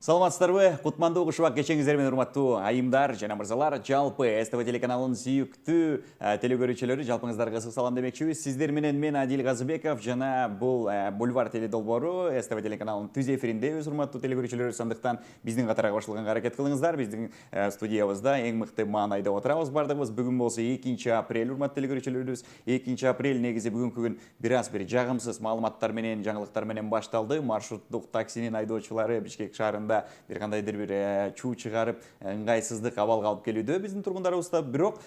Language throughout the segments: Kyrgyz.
Саламатсыздарбы, кутмандуу кушубак кечеңиздер менен урматтуу айымдар жана мырзалар, жалпы СТВ телеканалынын сүйүктүү телекөрүүчүлөрү, жалпыңыздарга ысык салам демекчибиз. Сиздер менен мен Адил Газыбеков жана бул Бульвар теледолбоору СТВ телеканалынын түз эфириндебиз, урматтуу телекөрүүчүлөр. Сандыктан биздин катарга кошулганга аракет кылыңыздар. Биздин студиябызда эң мыкты маанайда отурабыз бардыгыбыз. Бүгүн болсо 2 апрель, урматтуу телекөрүүчүлөрүбүз. 2 апрель негизи бүгүнкү күн бир жагымсыз маалыматтар менен, жаңылыктар менен башталды. Маршруттук таксинин айдоочулары Бишкек шаарында бир кандайдыр бир чуу чыгарып, ыңгайсыздык абалга алып келүүдө биздин тургундарыбызда. Бирок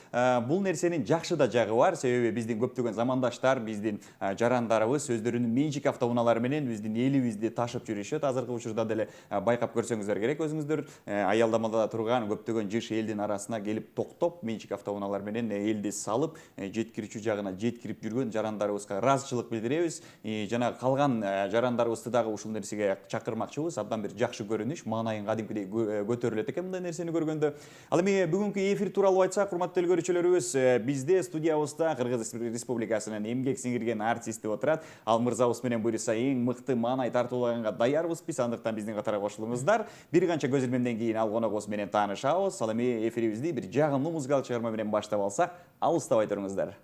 бул нерсенин жакшы да жагы бар. Себеби биздин көптөгөн замандаштар, биздин жарандарыбыз өздөрүнүн менчик автоунаалары менен биздин элибизди ташып жүрүшөт. Азыркы учурда деле байкап көрсөңүздөр керек, өзүңүздөр аялдамада турган көптөгөн жыш элдин арасына келип токтоп, менчик автоунаалар менен элди салып, жеткирүүчү жагына жеткирип жүргөн жарандарыбызга ыраазычылык билдиребиз. Жана калган жарандарыбызды дагы ушул нерсеге чакырмакчыбыз. Абдан бир жакшы көрүнүш, маанайын кадимкидей көтөрүлөт экен мындай нерсени көргөндө. Ал эми бүгүнкү эфир тууралуу айтсак, урматтуу телекөрүүчүлөрүбүз, бизде студиябызда Кыргыз Республикасынын эмгек сиңирген артисти отурат. Ал мырзабыз менен буюрса эң мыкты маанай тартуулаганга даярбыз биз. Андыктан биздин катарга кошулуңуздар. Бир канча көз ирмемден кийин ал коногубуз менен таанышабыз. Ал эми эфирибизди бир жагымлуу музыкалык чыгарма менен баштап алсак, алыстабай туруңуздар.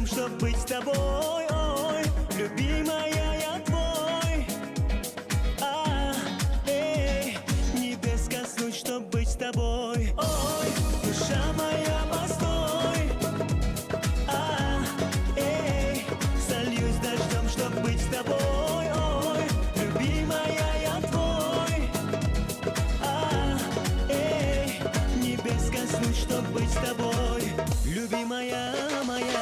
Чтоб быть с тобой, ой, любимая, я твой. Небес коснусь, чтоб быть с тобой. Ой, душа моя, постой. Сольюсь дождем, чтоб быть с тобой. Ой, любимая, я твой. Небес коснусь, чтоб быть с тобой. Любимая моя.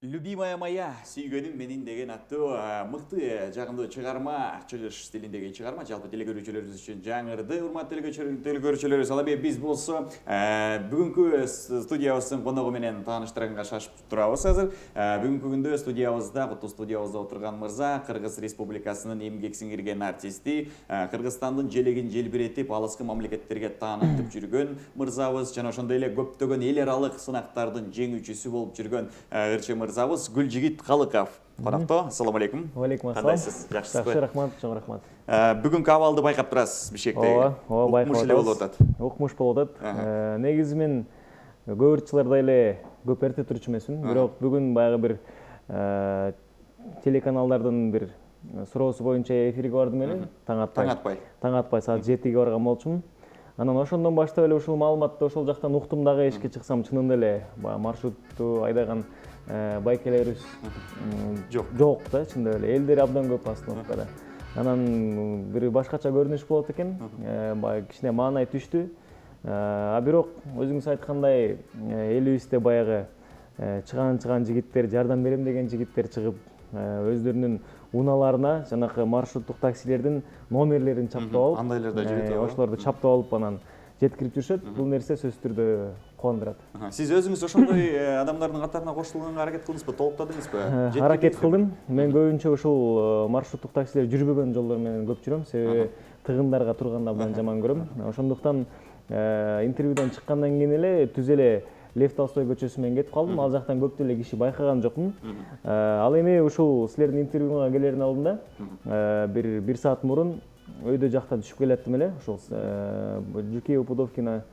Любимая моя, сүйгенім менің деген аттуу мыкты жагымдуу чыгарма, чыгыш стилиндеги чыгарма жалпы телекөрүүчүлөрүбүз үчүн жаңырды. Урматтуу телекөрүүчүлөр, салаби биз болсо бүгүнкү студиябыздын коногу менен тааныштырганга шашып турабыз азыр. Бүгүнкү күндө студиябызда, куту студиябызда отурган мырза Кыргыз Республикасынын эмгек сиңирген артисти, Кыргызстандын желегин желбиретип, алыскы мамлекеттерге таанытып жүргөн мырзабыз, жана ошондой эле көптөгөн эл аралык сынактардын жеңүүчүсү болуп жүргөн ырчы мырзабыз Гүлжигит Калыков. Конокто, ассаламу алейкум. Алейкум ассалам. Кандайсыз? Жакшысызбы? Жакшы, рахмат, чоң рахмат. Бүгүнкү абалды байкап турасыз Бишкектеги. Ооба, байкап Укмуш эле болуп атат. Укмуш болуп атат. Негизи мен көп ырчылардай эле көп эрте турчу эмесмин, бирок бүгүн баягы бир телеканалдардын бир суроосу боюнча эфирге бардым эле, таң атпай. Таң атпай саат 7-ге барган болчумун. Анан ошондон баштап эле ушул маалыматты ошол жактан уктум дагы, эшикке чыксам чынында эле баягы маршрутту айдаган байкелерибиз жок да, чындап эле элдер абдан көп остановкада. Анан бир башкача көрүнүш болот экен, баягы кичине маанай түштү. Бирок өзүңүз айткандай элибизде баягы чыган жигиттер, жардам берем деген жигиттер чыгып өздөрүнүн унааларына жанакы маршруттук таксилердин номерлерин чаптап алып, андайлар да жүрөт. Ошолорду чаптап алып анан жеткирип жүрүшөт. Бул нерсе сөзсүз түрдө кубандырат. Сиз өзүңүз ошондой адамдардын катарына кошулганга аракет кылдыңызбы, толуктадыңызбы? Аракет кылдым. Мен көбүнчө ушул маршруттук таксилер жүрбөгөн жолдор менен көп жүрөм, себеби тыгындарга турганды абдан жаман көрөм. Ошондуктан интервьюдан чыккандан кийин эле түз эле Лев Толстой көчөсү менен кетип калдым. Ал жактан көп деле киши байкаган жокмун. Ал эми ушул силердин интервьюга келердин алдында бир саат мурун өйдө жактан түшүп келаттым эле. Ушул Жукеево, Пудовкино,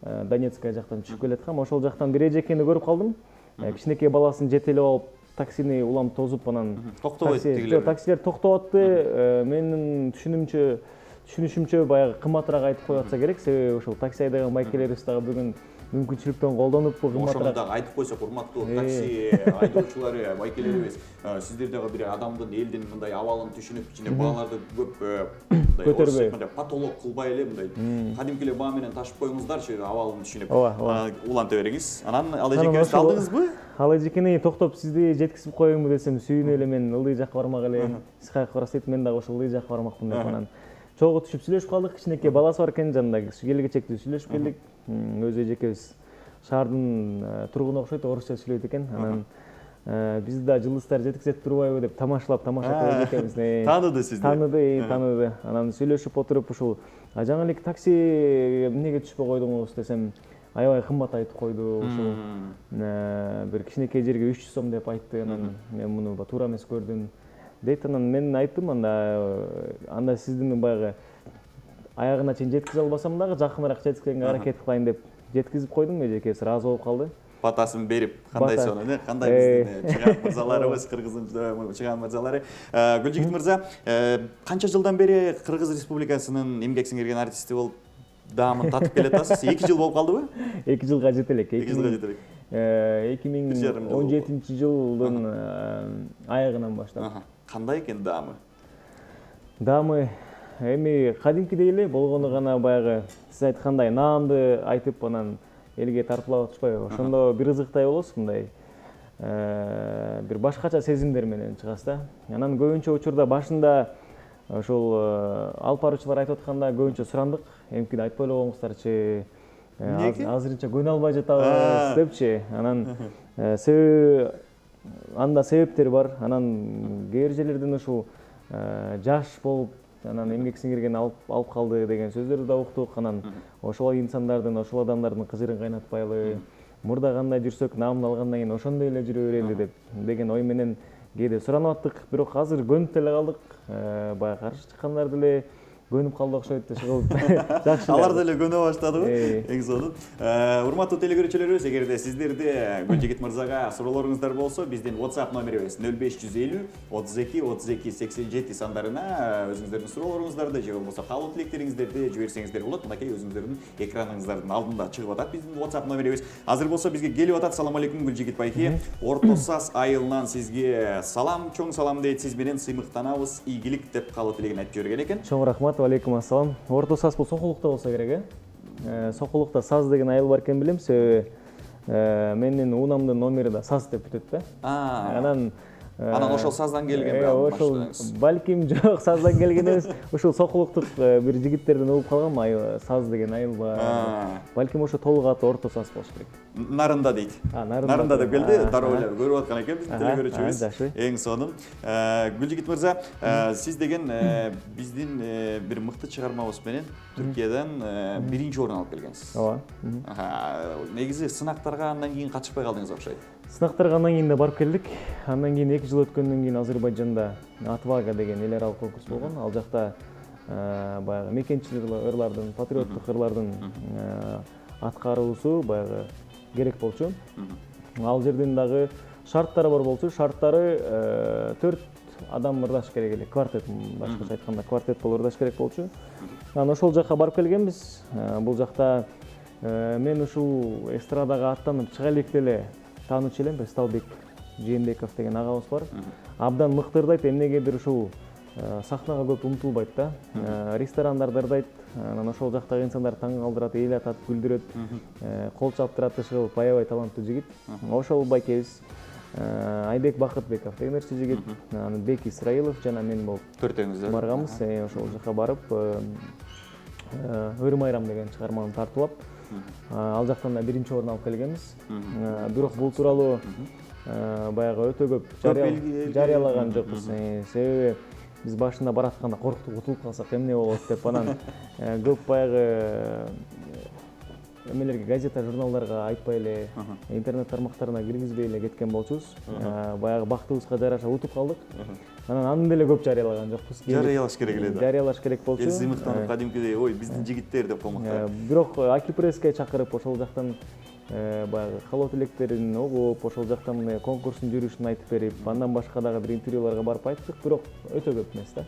Донецкая жактан түшүп келаткам. Ошол жактан бир эжекени көрүп калдым. Кичинекей баласын жетелеп алып, таксини улам тозуп анан токтобойт тигилер. Таксилер токтоп атты. Менин түшүнүшүмчө баягы кымбатыраак айтып коюп атса керек, себеби ушул такси айдаган байкелерибиз дагы бүгүн мүмкүнчүлүктөн колдонуп Ошону дагы айтып койсок, урматтуу такси айдоочулары, байкелерибиз, сиздер дагы бир адамдын, элдин мындай абалын түшүнүп, кичине бааларды көп көтөрбөй, потолок кылбай эле мындай кадимки эле баа менен ташып коюңуздарчы, абалын түшүнүп. Уланта бериңиз. Анан ал эжекебизди алдыңызбы? Ал эжекени токтоп сизди жеткизип коеюңбу десем, сүйүнүп эле мен ылдый жакка бармак эле. Сиз каяка барасыз? Мен дагы ошол ылдый жакка бармакмын деп анан чогуу түшүп сүйлөшүп калдык. Кичинекей баласы бар экен, жанында келгечекти сүйлөшүп келдик. Өзү эжекебиз шаардын тургуну окшойт, орусча сүйлөйт экен. Анан бизди да жылдыздар жеткизет турбайбы деп тамашалап эжекебиз. Тааныды сизди. Тааныды. Анан сүйлөшүп отуруп ушул жаңы элек такси эмнеге түшпөй койдуңуз десем, аябай кымбат айтып койду. Ушул бир кичинекей жерге 300 сом деп айтты. Анан мен муну туура эмес көрдүм дейт. Анан мен айттым, анда сиздин баягы аягына чейин жеткизе албасам дагы жакыныраак жеткизгенге аракет кылайын деп жеткизип койдум. Эжекебиз ыраазы болуп калды. Батасын берип, кандай сону, кандай биздин чыган мырзаларыбыз, Кыргыздын чыган мырзалары. Гүлжигит мырза, канча жылдан бери Кыргыз Республикасынын эмгек сиңирген артисти болуп даамын татып келатасыз? 2 жыл болуп калдыбы? 2 жылга жете элек. 2 жылга жете элек. 2017 жылдын аягынан баштап. Кандай экен даамы? Даамы эми кадимкидей эле болгону гана баягы сиз айткандай наамды айтып анан элге тартуулап атышпайбы? Ошондо бир ызыктай болосуз, мындай бир башкача сезимдер менен чыгасыз да. Анан көбүнчө учурда башында ошол алып баруучулар айтып атканда көбүнчө сурандык, эмкиде айтпай эле коюңуздарчы, азырынча көнө албай жатабыз депчи. Анан себеби анда себептер бар. Анан кээ бир жерлерден ушул жаш болуп анан эмгек сиңирген алып калды деген сөздөрдү да уктук. Анан ошол инсандардын, ошол адамдардын кызырын кайнатпайлы, мурда кандай жүрсөк наамын алгандан кийин ошондой эле жүрө берели деген ой менен кээде суранып аттык. Бирок азыр көнүп деле калдык. Баягы каршы чыккандар деле көнүп калды окшойт дешип жакшы. Алар деле көнө баштадыбы? Эң сонун. Урматтуу телекөрүүчүлөрүбүз, эгерде сиздерде Гүлжигит мырзага суроолоруңуздар болсо, биздин WhatsApp номерибиз 0550 32 32 87 сандарына өзүңүздөрдүн суроолоруңуздарды же болбосо каалоо тилектериңиздерди жиберсеңиздер болот. Мынакей өзүңүздөрдүн экраныңыздардын алдында чыгып атат биздин WhatsApp номерибиз. Азыр болсо бизге келип атат. Салам алейкум Гүлжигит байке. Орто Саз айылынан сизге салам, чоң салам дейт. Сиз менен сыймыктанабыз, ийгилик деп каалоо тилегин айтып жиберген экен. Чоң рахмат. Алейкум ассалам. Орто Саз бул Сокулукта болсо керек, Сокулукта Саз деген айыл бар экен билем, себеби менин уунамдын номери да саз деп бүтөт да. Анан ошол саздан келген ошол балким жок, саздан келген эмес. Ушул сокулуктук бир жигиттерден угуп калгам, саз деген айыл бар. Балким ошо толук аты орто саз болуш керек. Нарында дейт. Нарында деп келди. Дароо эле көрүп аткан экен биздин телекөрүүчүбүз. Эң сонун. Гүлжигит мырза, сиз деген биздин бир мыкты чыгармабыз менен Түркиядан биринчи орун алып келгенсиз. Ооба. Негизи сынактарга андан кийин катышпай калдыңыз окшойт. Сынактарга андан кийин да барып келдик. Андан кийин 2 жыл өткөндөн кийин Азербайжанда Атвага деген эл аралык конкурс болгон. Ал жакта баягы мекенчил ырлардын, патриоттук ырлардын аткаруусу баягы керек болчу. Ал жерден дагы шарттары бар болчу. Шарттары 4 адам ырдаш керек эле. Квартет, башкача айтканда квартет болуп ырдаш керек болчу. Анан ошол жакка барып келгенбиз. Бул жакта мен ушул эстрадага аттанып чыга электе эле таанычу элем, Сталбек Жээнбеков деген агабыз бар. Абдан мыкты ырдайт, эмнегедир ушул сахнага көп умтулбайт да. Ресторандарда ырдайт. Анан ошол жактагы инсандар таң калтырат, эл атат, күлдүрөт, кол чаптырат, иши аябай таланттуу жигит. Ошол байкебиз. Айбек Бакытбеков деген жигит, анан Бек Исраилов жана мен болуп төртөөңүз барганбыз. Ошол жака барып Ыр-майрам деген чыгарманы тартуулап, ал жактан да биринчи орун алып келгенбиз. Бирок бул тууралуу баягы өтө көп жарыялаган жокпуз. Себеби биз башында баратканда корктук, утулуп калсак эмне болот деп, анан көп баягы эмелерге, газета, журналдарга айтпай эле, интернет тармактарына киргизбей эле кеткен болчубуз. Баягы бактыбызга жараша утуп калдык. Анан аны деле көп жарыялаган жокпуз. Жарыялаш керек эле да. Жарыялаш керек болчу. Эл сыймыктанып кадимкидей, ой, биздин жигиттер деп комуктап. Бирок Акипресске чакырып, ошол жактан баягы каалоо тилектерин угуп, ошол жактан конкурстун жүрүшүн айтып берип, андан башка дагы бир интервьюларга барып айттык, бирок өтө көп эмес да.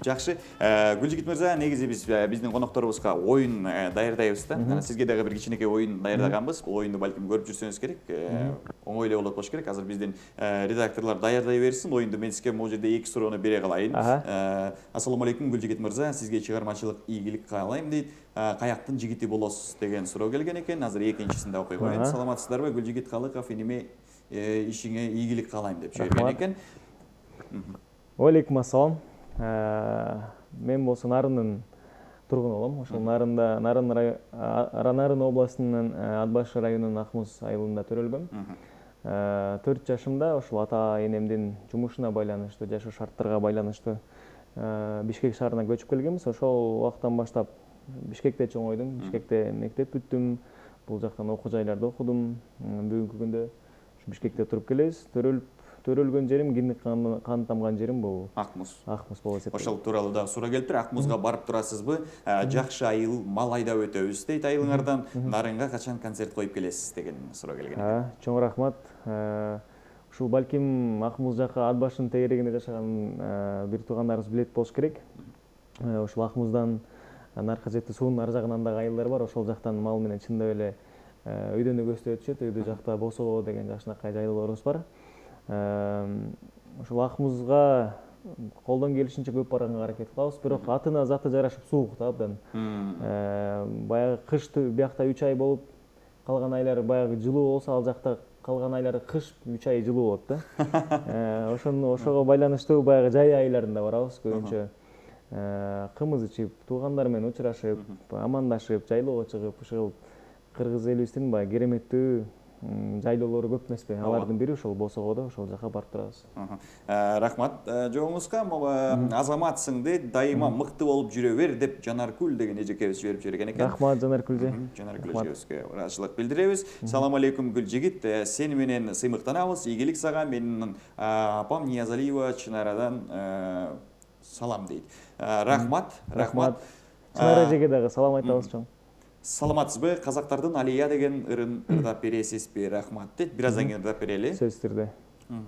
Жакшы. Гүлжигит мырза, негизи биз биздин конокторубузга оюн даярдайбыз да. Сизге дагы бир кичинекей оюн даярдаганбыз. Бул оюнду балким көрүп жүрсөңүз керек. Оңой эле болот болуш керек. Азыр биздин редакторлор даярдай берсин. Оюнду мен сизге могу жерде 2 суроону бере калайын. Ассаламу алейкум Гүлжигит мырза, сизге чыгармачылык ийгилик каалайм дейт. Каяктын жигити болосуз деген суроо келген экен. Азыр экинчисин да окуй коеюн. Саламатсыздарбы? Гүлжигит Калыков иниме ишиңе ийгилик каалайм деп жиберген экен. Алейкум ассалам. Мен болсо Нарындын тургуну болом. Ошол Нарын областынын Атбаш районунун Акмуз айылында төрөлгөм. 4 жашымда ошол ата энемдин жумушуна байланыштуу, жашоо шарттарга байланыштуу Бишкек шаарына көчүп келгенбиз. Ошол убактан баштап Бишкекте чоңойдум, Бишкекте мектеп бүттүм. Бул жактан окуу жайларда окудум. Бүгүнкү күндө Бишкекте туруп келебиз. Төрөлгөн жерим, киндик кан тамган жерим бул Акмуз болуп эсептелет. Ошол тууралуу да суроо келиптир. Акмузга барып турасызбы? Жакшы айыл, мал айдап өтөбүз дейт айылыңардан. Нарынга качан концерт коюп келесиз деген суроо келген. Чоң рахмат. Ушул балким Акмуз жака Атбаштын тегерегинде жашаган бир туугандарыбыз билет болуш керек. Ушул Акмуздан наркы жети суунун ар жагынан дагы айылдар бар. Ошол жактан мал менен чындап эле өйдөн өгөстө өтүшөт. Өйдө жакта Босоо деген жакшынакай жайлоолорубуз бар. Ошол Акмузга колдон келишинче көп барганга аракет кылабыз, бирок атына заты жарашып суук да абдан. Баягы кыш биякта 3 ай болуп, калган айлар баягы жылуу болсо, ал жакта калган айлары кыш 3 ай жылуу болот да. Ошого байланыштуу баягы жай айларында барабыз көбүнчө. Кымыз ичип, туугандар менен учурашып, амандашып, жайлоого чыгып, ушул кыргыз элибиздин баягы кереметтүү жайлоолору көп эмеспи? Алардын бири ошол Босоодо, ошол жака барып турабыз. Рахмат жооңузга. Азаматсың дейт, дайыма мыкты болуп жүрө бер деп Жанаркүл деген эжекебиз жиберип жиберген экен. Рахмат Жанаркүл же. Жанаркүл эжебизге ыраазычылык билдиребиз. Салам алейкум Гүлжигит, сени менен сыймыктанабыз. Ийгилик сага. Менин апам Ниязалиева Чынарадан салам дейт. Рахмат. Чынара эжеге дагы салам айтабыз чоң. Саламатсызбы? Казактардын Алия деген ырын ырдап бересизби? Рахмат дейт. Бираздан кийин ырдап берели. Сөзсүз түрдө.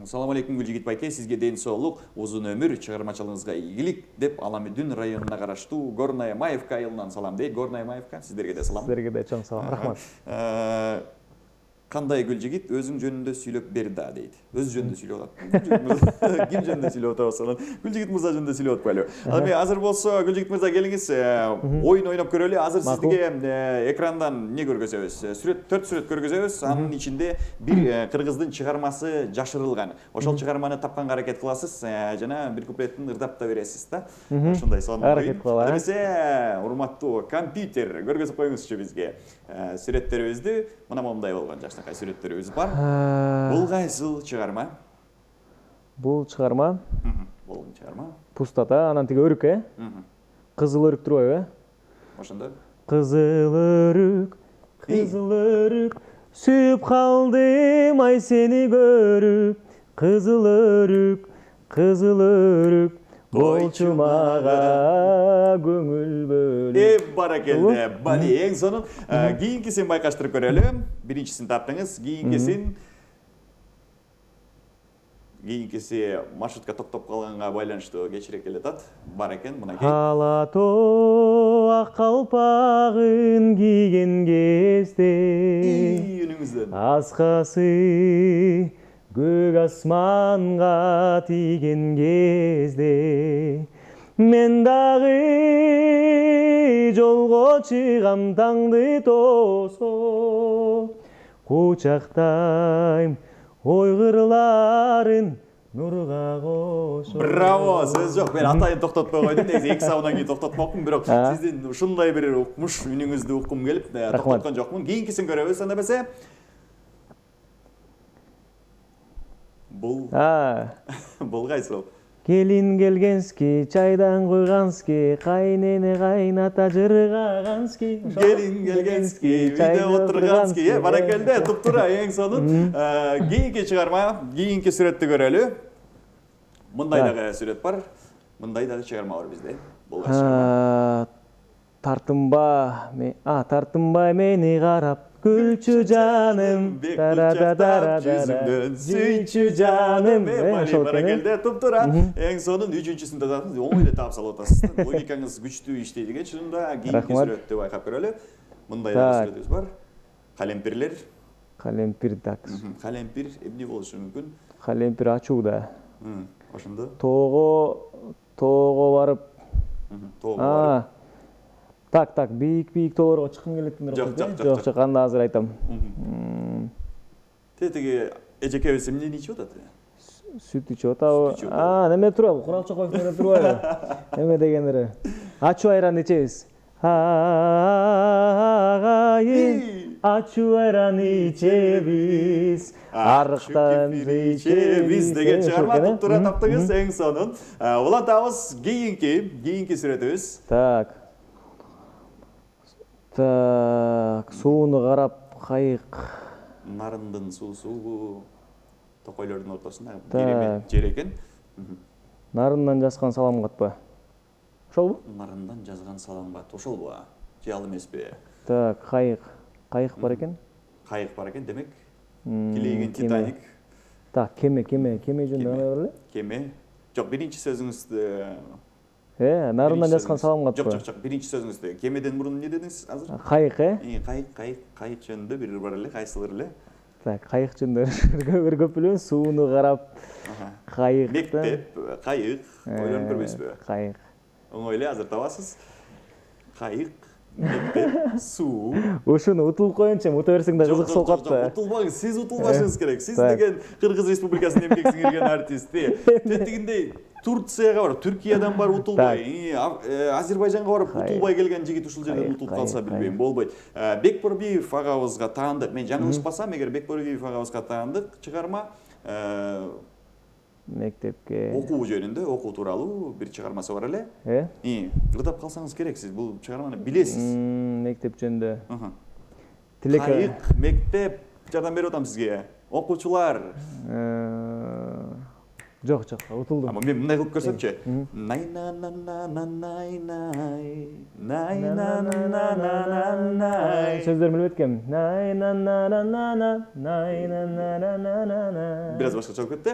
Салам алейкум Гүлжигит байке, сизге ден соолук, узун өмүр, чыгармачылыгыңызга ийгилик деп Аламүдүн районуна караштуу Горная Маевка айылынан салам дейт. Горная Маевка, сиздерге де салам. Сиздерге де чоң салам. Рахмат. Кандай гүл жигит өзүң жөнүндө сүйлөп бер да дейт. Өз жөнүндө сүйлөп атат. Ким жөнүндө сүйлөп атабыз? Гүлжигит мырза жөнүндө сүйлөп атпайлы. Ал эми азыр болсо Гүлжигит мырза келиңиз, оюн ойноп көрөлү. Азыр сизге экрандан эмне көргөзөбүз? Сүрөт, 4 сүрөт көргөзөбүз. Анын ичинде бир кыргыздын чыгармасы жашырылган. Ошол чыгарманы тапканга аракет кыласыз жана бир куплеттин ырдап да бересиз да. Ошондой сонун. Аракет кылалы. Эмесе, урматтуу компьютер көргөзүп коюңузчу бизге. Сүрөттөрүбүздү мына момундай болгон жакшынакай сүрөттөрүбүз бар. Бул кайсыл чыгарма? Бул чыгарма Бул чыгарма. пустата, анан тиги өрүк, Кызыл өрүк турбайбы, Ошондо Кызыл өрүк, сүйүп калдым ай сени көрүп. Кызыл өрүк, болчу мага көңүл бөлүп. Баракелде. Бали эң сонун. Кийинкисин байкаштырып көрөлү. Биринчисин таптыңыз, кийинкиси маршрутка токтоп калганга байланыштуу кечирээк келатат. Бар экен, мына кей. Ала тоо ак калпагын кийген кезде, Үнүңүздөн. аскасы көк асманга тийген кезде, мен дагы жолго чыгам таңды тоосо, кучактайм ой кырларын нурга кошо. Браво, сөз жок. Мен атайын токтотпой койдум. Негизи 2 сабынан кийин токтотмокмун, бирок сиздин ушундай бир укмуш үнүңүздү уккум келип токтоткон жокмун. Кийинкисин көрөбүз анда берсе. Бул кайсыл? Келин келгенски, чайдан койгански, кайнене кайната жыргагански. Келин келгенски, үйдө отургански. Баракелде, туптура эң сонун. Кийинки чыгарма, кийинки сүрөттү көрөлү. Мындай дагы сүрөт бар. Мындай дагы чыгарма бар бизде. Бул кайсы? Тартынбай мени карап, күлчү жаным, сүйчү жаным. Баракелде, туптура. Эң сонун үчүнчүсүн тазатыңыз, оң эле таап салып атасыз. Логикаңыз күчтүү иштейт экен. Чынында кийинки сүрөттү байкап көрөлү. Мындай дагы сүрөтүбүз бар. Калемпирлер. Калемпир так. Калемпир эмне болушу мүмкүн? Калемпир ачууда. Ошондо? Тоого барып. Тоого барып. Так, бийик тоолорго чыккым келет деп Жок, жок, анда азыр айтам. Тетиги эжекебиз эмнени ичип атат? Сүт ичип атабы? Неме турабы? Курал Чокоев менен турбайбы? Неме дегендери? Ачуу айран ичебиз. Ачуу айран ичебиз. Арыктан ичебиз деген чыгарма туптура таптыңыз, эң сонун. Улантабыз кийинки сүрөтүбүз. Так, сууну карап кайык. Нарындын суусу токойлордун ортосунда керемет жер экен. Нарындан жазган салам катпы? Ошолбу? Нарындан жазган салам кат. Ошолбу? Же ал эмеспи? Так, кайык бар экен. Кайык бар экен, демек. Килейген Титаник. Так, кеме жөнүндө гана берле? Кеме. Жок, биринчи сөзүңүздү нарындан жазган салам катпы? Жок, биринчи сөзүңүздө. Кемеден мурун эмне дедиңиз азыр? Кайык, Кайык жөнүндө бир бар эле, кайсылыр эле? Так, кайык жөнүндө бир көп билем, сууну карап, кайык. Мектеп, кайык, ойлонуп көрбөйсүзбү? Кайык. Оңой эле, азыр табасыз. Кайык, мектеп, суу. Ушуну утулуп коеюнчу, ута берсең да кызык болуп калат. Утулбаңыз, сиз утулбашыңыз керек. Сиз деген Кыргыз Республикасынын эмгек сиңирген артисти. Тетигиндей Турцияга барып, Түркиядан барып утулбай, Азербайжанга барып утулбай келген жигит ушул жерден утулуп калса билбейм, болбойт. Бекборбиев агабызга таандык, мен жаңылышпасам, эгер Бекборбиев агабызга таандык чыгарма мектепке окуу жөнүндө, окуу тууралуу бир чыгармасы бар эле. Ырдап калсаңыз керек, сиз бул чыгарманы билесиз. Мектеп жөнүндө. Кайык, мектеп, жардам берип атам сизге. Окуучулар. Жок, утулдум. Ama men мындай кылып көрсөмчү. Най на на на на най най. Най на на на на най. Сөздөрүн билбейт экенмин. Най на на на на на. Най на на на на на на. Biraz başka çok ketти.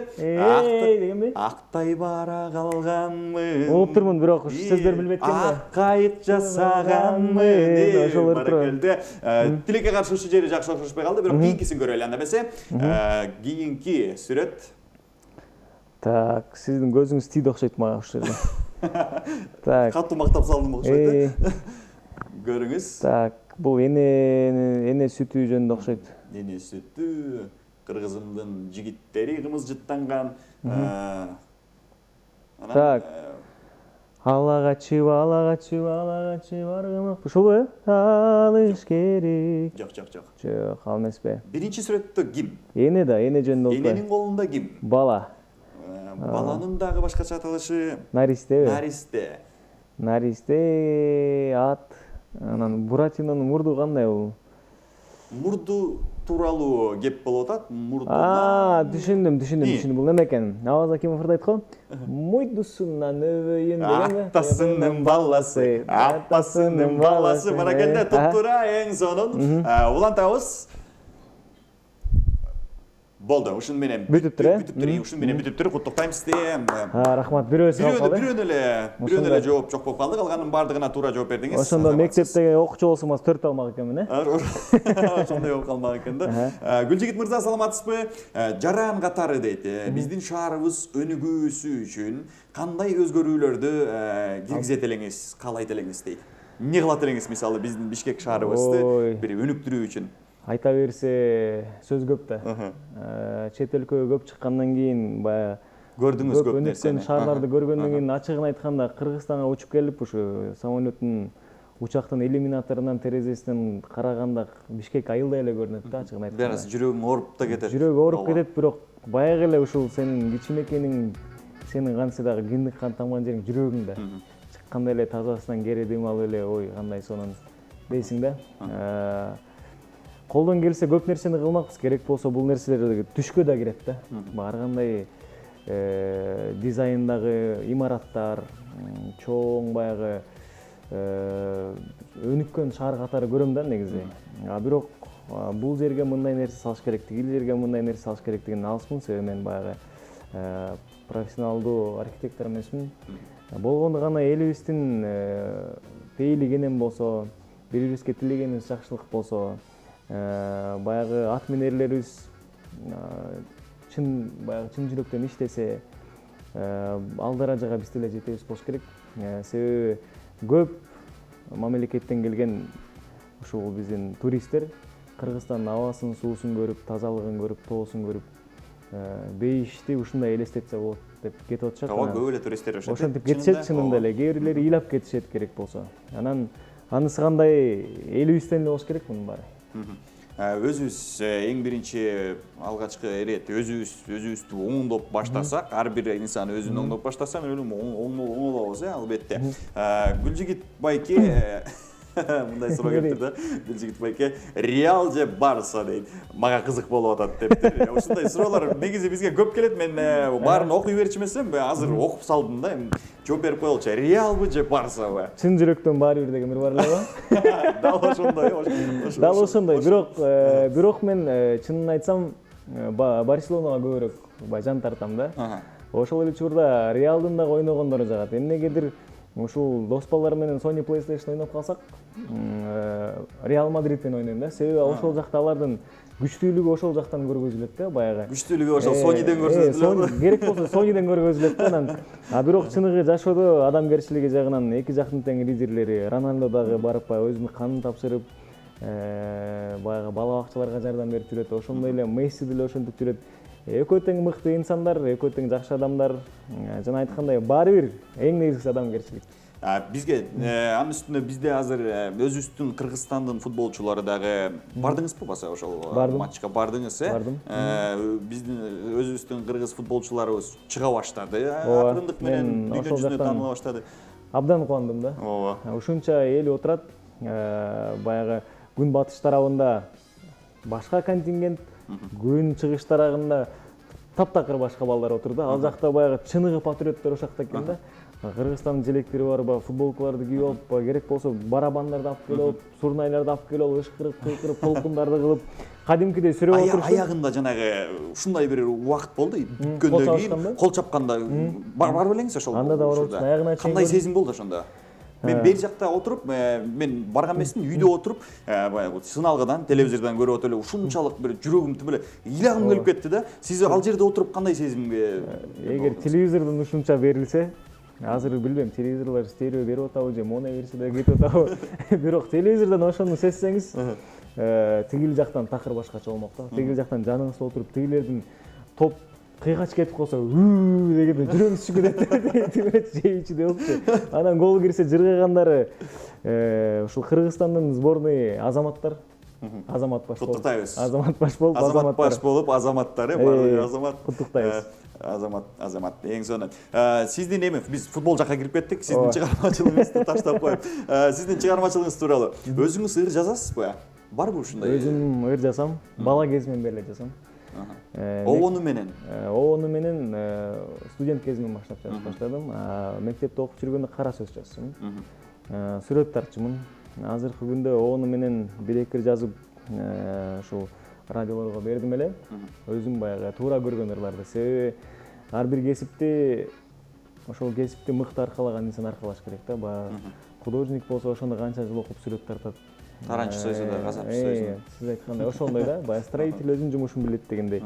Дегенби? Актай бара калганмын. Угуп турмун, бирок сөздөрүн билбейт экен да. Ак кайык жасаганмын. Ошолор турат. Баракелде. Тилекке каршы ушул жери жакшы окшошпой калды, бирок кийинкисин көрөлү анда эмесе. Кийинки сүрөт. Так, сиздин көзүңүз тийди окшойт мага ушул жерде. Так. Катуу мактап салдым окшойт. Көрүңүз. Так, бул эне сүтү жөнүндө окшойт. Эне сүтү, кыргызымдын жигиттери кымызжыттанган. Так. Алагачы баргымак. Ушул алыш керек. Жок. Жок, ал эмеспи. Биринчи сүрөттө ким? Эне жөнүндө окшойт. Эненин колунда ким? Бала. Баланын дагы башкача аталышы Наристеби? Наристе. Ат. Анан Буратинонун мурду кандай бул? Мурду тууралуу кеп болуп атат. Түшүндүм. Бул неме экен? Абаз Акимовду айткан. Мойдусунан өбөйүн дегенби? Атасынын баласы, апасынын баласы. Баракелде туптура эң сонун. Улантабыз. Болду, ушун менен бүтүптүр. Ушун менен бүтүптүр. Куттуктайм сизди. Рахмат, бирөөсү бирөөнө эле жооп жок болуп калды. Калганын баардыгына туура жооп бердиңиз. Ошондо мектептеги окуучу болсом 4 алмак экенмин, Ошондой болуп калмак экен да. Гүлжигит мырза, саламатсызбы? Жаран катары дейт. Биздин шаарыбыз өнүгүүсү үчүн кандай өзгөрүүлөрдү киргизет элеңиз, каалайт элеңиз дейт. Эмне кылат элеңиз, мисалы биздин Бишкек шаарыбызды бир өнүктүрүү үчүн? Айта берсе сөз көп да. Чет өлкөгө көп чыккандан кийин баягы көрдүңүз көп нерсени. Шаарларды көргөндөн кийин ачыгын айтканда Кыргызстанга учуп келип ушу самолеттун учактын иллюминаторунан терезесинен караганда Бишкек айылдай эле көрүнөт да, ачыгын айтканда. Бир аз жүрөгүң ооруп да кетет. Жүрөгү ооруп кетет, бирок баягы эле ушул сенин кичинекейиң, сенин кантсе дагы киндик кан тамган жериң жүрөгүңдө. Чыкканда эле тазасынан кери дем алып эле, ой кандай сонун дейсиң да. Колдон келсе көп нерсени кылмакпыз, керек болсо бул нерселер түшкө да кирет да. Ар кандай дизайндагы имараттар, чоң баягы өнүккөн шаар катары көрөм да негизи. Бирок бул жерге мындай нерсе салыш керек, тигил жерге мындай нерсе салыш керектигин алыспын, себеби мен баягы профессионалдуу архитектор эмесмин. Болгондо гана элибиздин пейили кенен болсо, бири-бирибизге тилегенибиз жакшылык болсо, баягы ат минерлерибиз чын жүрөктөн иштесе, ал даражага биз деле жетебиз болуш керек. Себеби көп мамлекеттен келген ушул биздин туристтер Кыргызстандын абасын, суусун көрүп, тазалыгын көрүп, тоосун көрүп, бейишти ушундай элестетсе болот деп кетип атышат. Көп эле туристтер ошентип. Ошентип кетишет чынында эле. Кээ бирлери ыйлап кетишет керек болсо. Анан анысы кандай элибизден эле болуш керек мунун баары. Өзүбүз эң биринчи алгачкы эрет өзүбүздү оңдоп баштасак, ар бир инсан өзүн оңдоп баштаса, мен ойлойм оңдолобуз, албетте. Гүлжигит байке мындай суроо келиптир да. Гүлжигит байке Реал же Барса дейт. Мага кызык болуп атат дептир. Ушундай суроолор негизи бизге көп келет. Мен баарын окуй берчү эмесмин, азыр окуп салдым да. Жооп берип коелучу. Реалбы же Барсабы? Чын жүрөктөн баары бир деген бир бар элеби? Дал ошондой. Дал ошондой. Бирок мен чынын айтсам Барселонага көбүрөөк жан тартам да. Ошол эле учурда Реалдын дагы ойногондору жагат. Эмнегедир ушул дос балдар менен Sony PlayStation ойноп калсак, Реал Мадридтен ойнойм да. Себеби ошол жакта алардын күчтүүлүгү ошол жактан көргөзүлөт да, баягы. Күчтүүлүгү ошол Sonyден көрсөтүлөт. Керек болсо Sonyден көргөзүлөт да. Анан бирок чыныгы жашоодо адамгерчилиги жагынан эки жактын тең лидерлери, Роналдо дагы барып өзүнүн канын тапшырып, баягы бала бакчаларга жардам берип жүрөт. Ошондой эле Месси деле ошентип жүрөт. Экөө тең мыкты инсандар, экөө тең жакшы адамдар. Жана айткандай, баары бир эң негизгиси адамгерчилик. Бизге анын үстүнө бизде азыр өзүбүздүн Кыргызстандын футболчулары дагы бардыңызбы баса ошол матчка бардыңыз, Бардым. Биздин өзүбүздүн кыргыз футболчуларыбыз чыга баштады. Акырындык менен дүйнө жүзүнө тааныла баштады. Абдан кубандым да. Ушунча эл отурат, баягы күн батыш тарабында башка контингент, күн чыгыш тарабында таптакыр башка балдар отур да. Ал жакта баягы чыныгы патриоттор ошол жакта экен да. Кыргызстандын желектери бар, футболкаларды кийип алып, керек болсо барабандарды алып келип алып, сурнайларды алып келип алып, ышкырып, кыйкырып, толкундарды кылып, кадимкидей сүрөп отурушу. Аягында жанагы ушундай бир убакыт болду, бүткөндөн кийин кол чапканда бар белеңиз ошол. Анда да бар болчу, аягына чейин. Кандай сезим болду ошондо? Мен бер жакта отуруп, мен барган эмесмин, үйдө отуруп, баягы сыналгыдан, телевизордон көрүп отуп эле ушунчалык бир жүрөгүм тим эле ыйлагым келип кетти да. Сиз ал жерде отуруп кандай сезимге? Эгер телевизордон ушунча берилсе, азыр билбейм, телевизорлор стерео берип атабы же моно версияда кетип атабы. Бирок телевизордон ошону сезсеңиз, тигил жактан такыр башкача болмок да. Тигил жактан жаныңызда отуруп, тигилердин топ кыйгач кетип калса, дегенде жүрөгүңүз түшүп кетет. Жей ичиде болчу. Анан гол кирсе жыргагандары ушул Кыргызстандын сборный азаматтар, Азамат баш болуп. Куттуктайбыз. Азамат баш болуп, Азамат баш болуп, азаматтары баардыгы азамат. Куттуктайбыз. Азамат эң сонун. Сиздин эми биз футбол жакка кирип кеттик. Сиздин чыгармачылыгыңызды таштап коюп. Сиздин чыгармачылыгыңыз тууралуу. Өзүңүз ыр жазасызбы? Барбы ушундай? Өзүм ыр жазам. Бала кезимден бери жазам. Обону менен. Обону менен студент кезимден баштап жазып баштадым. Мектепте окуп жүргөндө кара сөз жазчумун. Сүрөт тартчумун. Азыркы күндө обону менен бир-эки жазып, ушул радиолорго бердим эле. Өзүм баягы туура көргөн ырларды. Себеби ар бир кесипти ошол кесипти мыкты аркалаган инсан аркалаш керек да. Баягы художник болсо ошондо канча жыл окуп сүрөт тартат. Таранчы сөзү да, казак сөзү. Сиз айткандай ошондой да, баягы строитель өзүнүн жумушун билет дегендей.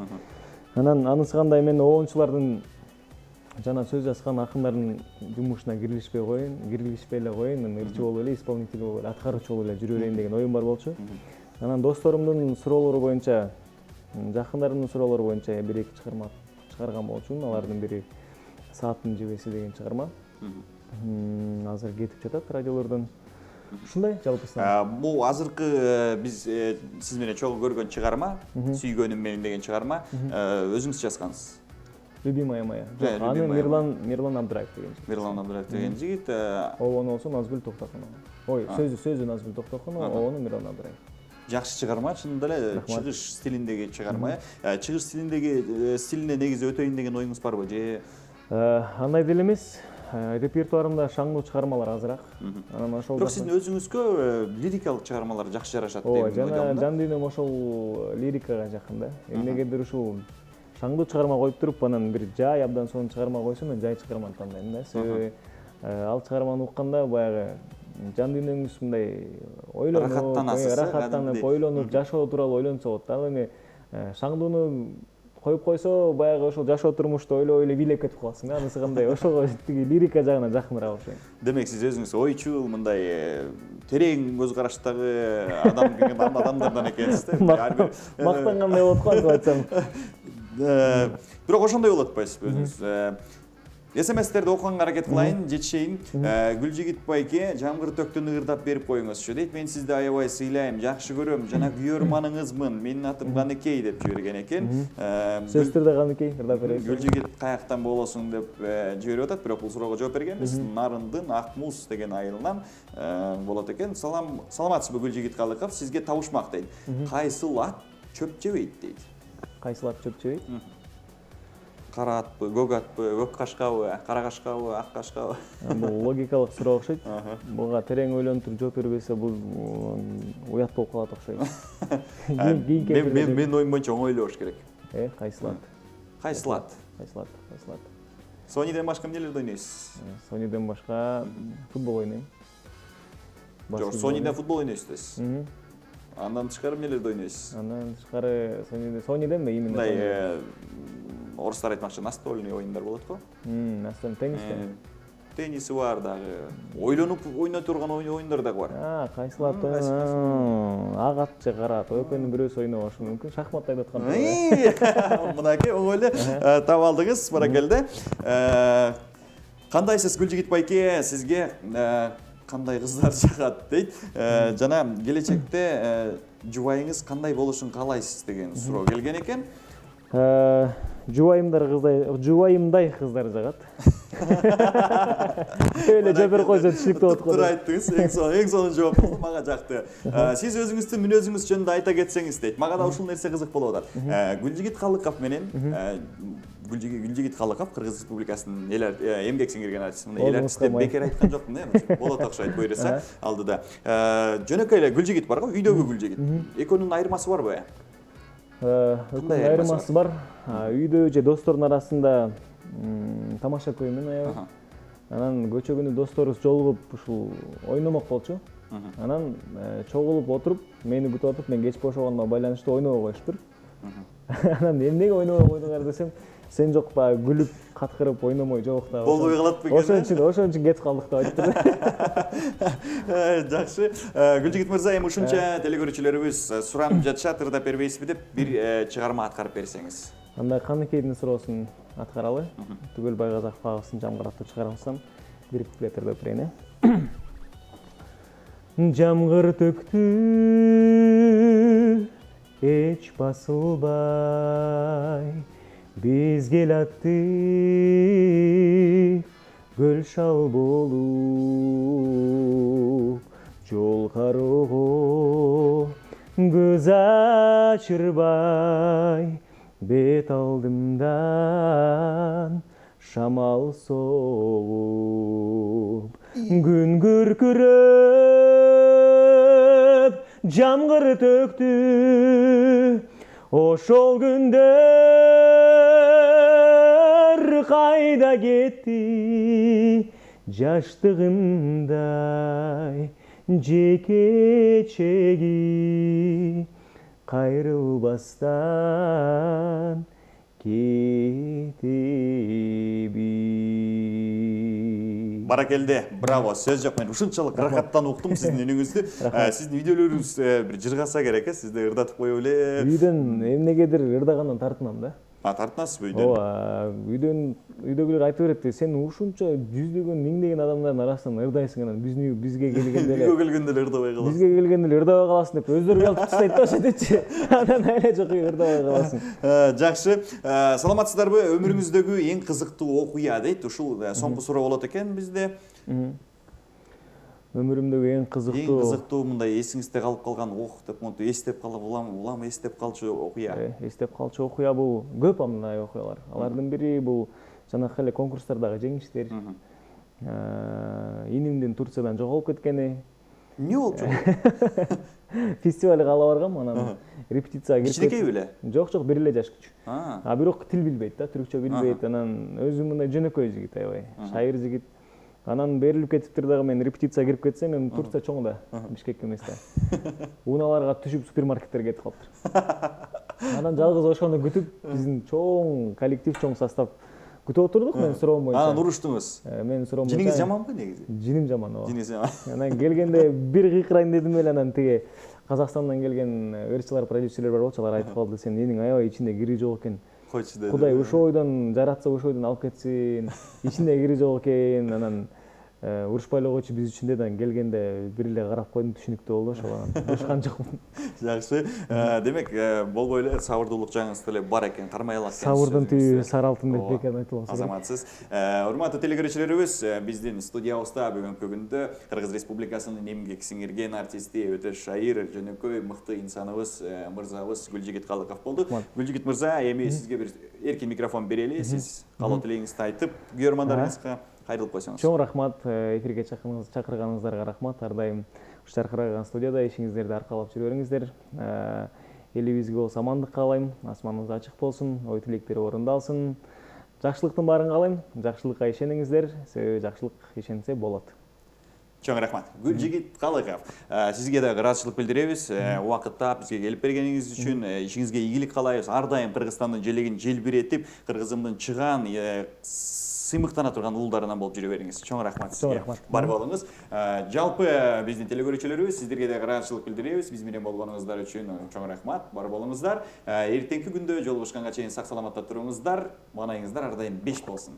Анан анысы кандай, мен обончулардын жана сөз жазган акындардын жумушуна кирилишпей эле коеюн, мен ырчы болуп эле, исполнитель болуп эле, аткаруучу болуп эле жүрө берейин деген оюм бар болчу. Анан досторумдун суроолору боюнча, жакындарымдын суроолору боюнча бир-эки чыгарма чыгарган болчумун. Алардын бири Сааттын жебеси деген чыгарма. Азыр кетип жатат радиолордон. Ушундай жалпысынан. Бул азыркы биз сиз менен чогуу көргөн чыгарма, Сүйгөнүм менин деген чыгарма, өзүңүз жазгансыз. Любимая моя. Аны Мирлан Абдраев деген жигит. Мирлан Абдраев деген жигит. Обону болсо Назгүл Токтокунова. Ой, сөзү Назгүл Токтокунова, обону Мирлан Абдраев. Жакшы чыгарма, чындап эле чыгыш стилиндеги чыгарма. Чыгыш стилине негизи өтөйүн деген оюңуз барбы же? Андай деле эмес. Репертуарымда шаңдуу чыгармалар азыраак. Анан ошол. Бирок сиздин өзүңүзгө лирикалык чыгармалар жакшы жарашат деп ойлойм. Жана жан дүйнөм ошол лирикага жакын да. Эмнегедир ушул шаңдуу чыгарма коюп туруп, анан бир жай абдан сонун чыгарма койсо, мен жай чыгарманы тандайм да. Себеби ал чыгарманы укканда баягы жан дүйнөңүз мындай ойлонуп, рахаттанып, ойлонуп, жашоо тууралуу ойлонсо болот да. Эми шаңдууну коюп койсо, баягы ошол жашоо турмушту ойлой эле бийлеп кетип каласың да. Анысы кандай, ошого тиги лирика жагына жакыныраак окшойт. Демек сиз өзүңүз ойчул, мындай терең көз караштагы адамдардан экенсиз да. Мактангандай болуп калат деп айтсам. Бирок ошондой болуп атпайсызбы өзүңүз? СМСтерди окуганга аракет кылайын, жетишейин. Гүлжигит байке, жамгыр төктөн ырдап берип коюңузчу дейт. Мен сизди аябай сыйлайм, жакшы көрөм, жана күйөрманыңызмын. Менин атым Каныкей деп жиберген экен. Сөздөрдө Каныкей ырдап берет. Гүлжигит каяктан болосуң деп жиберип атат, бирок бул суроого жооп бергенбиз. Нарындын Ак муз деген айылынан болот экен. Саламатсызбы Гүлжигит Калыков, сизге табышмак дейт. Кайсыл ат чөп жебейт дейт. Кайсыл ат чөп жебейт? Кара атпы, көк атпы, көк кашкабы, кара кашкабы, ак кашкабы? Бул логикалык суроо окшойт. Буга терең ойлонуп туруп жооп бербесе, бул уят болуп калат окшойт. Мен оюм боюнча оңойлоо болуш керек. Кайсыл ат? Кайсыл ат? Сониден башка эмнелерди ойнойсуз? Сониден башка футбол ойнойм. Жок, Сониден футбол ойнойсуз. Андан тышкары эмнелерди ойнойсуз? Андан тышкары Сониденби именно? Мындай орустар айтмакчы, настольный оюндар болот го. Настольный теннисте. Тенниси бар дагы. Ойлонуп ойной турган оюндар дагы бар. Кайсыл ат? Ак ат же кара ат? Экөөнүн бирөөсү ойнобошу мүмкүн. Шахмат айтып аткан. Мынакей оңой эле таап алдыңыз, баракелде. Кандайсыз Гүлжигит байке, сизге кандай кыздар жагат дейт. Жана келечекте жубайыңыз кандай болушун каалайсыз деген суроо келген экен. Жубайымдай кыздар жагат. Эле жабыр койсо түшүнүктүү болот го. Туура айттыңыз. Эң сонун жооп болду, мага жакты. Сиз өзүңүздүн мүнөзүңүз жөнүндө айта кетсеңиз дейт. Мага да ушул нерсе кызык болуп атат. Гүлжигит Калыков менен Гүлжигит Калыков Кыргыз Республикасынын эмгек сиңирген артист. Мына эл артист деп бекер айткан жокмун, болот окшойт буйруса алдыда. Жөнөкөй эле Гүлжигит бар го, үйдөгү Гүлжигит. Экөөнүн айырмасы барбы? Айырмасы бар. Үйдө же достордун арасында тамаша көрмөн аябай. Анан көчө күнү досторубуз жолугуп ушул ойномок болчу. Анан чогулуп отуруп, мени күтүп атып, мен кеч бошогоныма байланыштуу ойнобой коюштур. Анан эмнеге ойнобой койдуңар десем, сен жок баягы күлүп, каткырып ойномой жок да. Болбой калат бекен. Ошон үчүн кеч калдык деп айтты. Жакшы. Гүлжигит мырза, эми ушунча телекөрүүчүлөрүбүз суранып жатышат, ырдап бербейсизби деп бир чыгарма аткарып берсеңиз. Анда Каныкейдин суроосун аткаралы. Түгөл Байгазак Пагыздын жамгыраттуу чыгармасынан бир куплет ырдап берейин. Жамгыр төктү эч басылбай, биз келаттык көл шал болуп, жол кароого көз ачырбай, бет алдымдан шамал соғып, күн күркүрөп жамгыр төктү, ошол күндөр кайда кетти, жаштыгымдай жекечеги кайрылбастан кетеби. Баракелде, браво, сөз жок. Мен ушунчалык рахаттан уктум сиздин үнүңүздү. Сиздин видеолоруңуз бир жыргаса керек, сизди ырдатып коюп эле. Үйдөн эмнегедир ырдагандан тартынам да. Тартынасызбы үйдөн? Үйдөгүлөр айтып берет, сен ушунча жүздөгөн, миңдеген адамдардын арасынан ырдайсың, анан бизге келгенде эле ырдабай каласың. Бизге келгенде эле ырдабай каласың деп өздөрү келип туштайт да ошентчи. Анан эле жок ырдабай каласың. Жакшы. Саламатсыздарбы? Өмүрүңүздөгү эң кызыктуу окуя дейт. Ушул соңку суроо болот экен бизде. Өмүрүмдөгү эң кызыктуу мындай эсиңизде калып калган деп монтип эстеп калып, улам эстеп калчу окуя. Эстеп калчу окуя бул көп мындай окуялар. Алардын бири бул жанакы эле конкурстардагы жеңиштер. Инимдин Турциядан жоголуп кеткени. Эмне болчу? Фестивалга ала баргам, анан репетицияга кирип. Кичинекей беле? Жок, бир эле жаш күчү. Бирок тил билбейт да, түркчө билбейт. Анан өзү мындай жөнөкөй жигит аябай, шайыр жигит. Анан берилип кетиптир дагы, мен репетицияга кирип кетсем, эми Турция чоң да, Бишкек эмес да. Унааларга түшүп супермаркеттерге кетип калыптыр. Анан жалгыз ошону күтүп, биздин чоң коллектив, чоң состав күтүп отурдук, мен суроом боюнча. Анан уруштуңуз. Мен суроом боюнча. Жиниңиз жаманбы негизи? Жиним жаман, ооба. Жиниңиз жаман. Анан келгенде бир кыйкырайын дедим эле, анан тиги Казакстандан келген ырчылар, продюсерлер бар болчу, алар айтып калды, сен эниң аябай ичинде кири жок экен. Койчу деди. Кудай ошол ойдон жаратса, ошол ойдон алып кетсин. Ичинде кири жок экен, анан урушпай эле койчу биз үчүн да, келгенде бир эле карап койдум, түшүнүктүү болду, ошол анан урушкан жокмун. Жакшы. Демек, болбой эле сабырдуулук жагыңыз деле бар экен, кармай алат экенсиз. Сабырдын түбү сары алтын деп бекер айтылган. Азаматсыз. Урматтуу телекөрүүчүлөрүбүз, биздин студиябызда бүгүнкү күндө Кыргыз Республикасынын эмгек сиңирген артисти, өтө шайыр, жөнөкөй, мыкты инсаныбыз, мырзабыз Гүлжигит Калыков болду. Гүлжигит мырза, эми сизге бир эркин микрофон берели, сиз каалоо тилегиңизди айтып, көрөрмандарыңызга кайрылып койсоңуз. Чоң рахмат, эфирге чакырганыңыздарга рахмат. Ар дайым жаркыраган студияда ишиңиздерди аркалап жүрө бериңиздер. Элибизге болсо амандык каалайм, асманыңыз ачык болсун, ой тилектер орундалсын. Жакшылыктын баарын каалайм, жакшылыкка ишениңиздер, себеби жакшылык ишенсе болот. Чоң рахмат. Гүлжигит Калыков, сизге да ыраазычылык билдиребиз. Убакытта бизге келип бергениңиз үчүн, ишиңизге ийгилик каалайбыз. Ар дайым Кыргызстандын желегин желбиретип, Кыргызымдын чыган сыймыктана турган уулдарынан болуп жүрө бериңиз. Чоң рахмат сизге. Бар болуңуз. Жалпы биздин телекөрүүчүлөрүбүз, сиздерге да ыраазычылык билдиребиз. Биз менен болгонуңуздар үчүн чоң рахмат. Бар болуңуздар. Эртеңки күндө жолугушканга чейин сак саламатта туруңуздар. Маанайыңыздар ар дайым 5 болсун.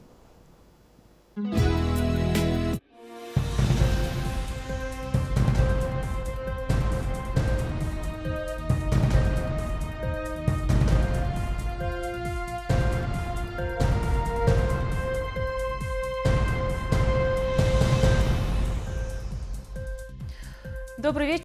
Добрый вечер.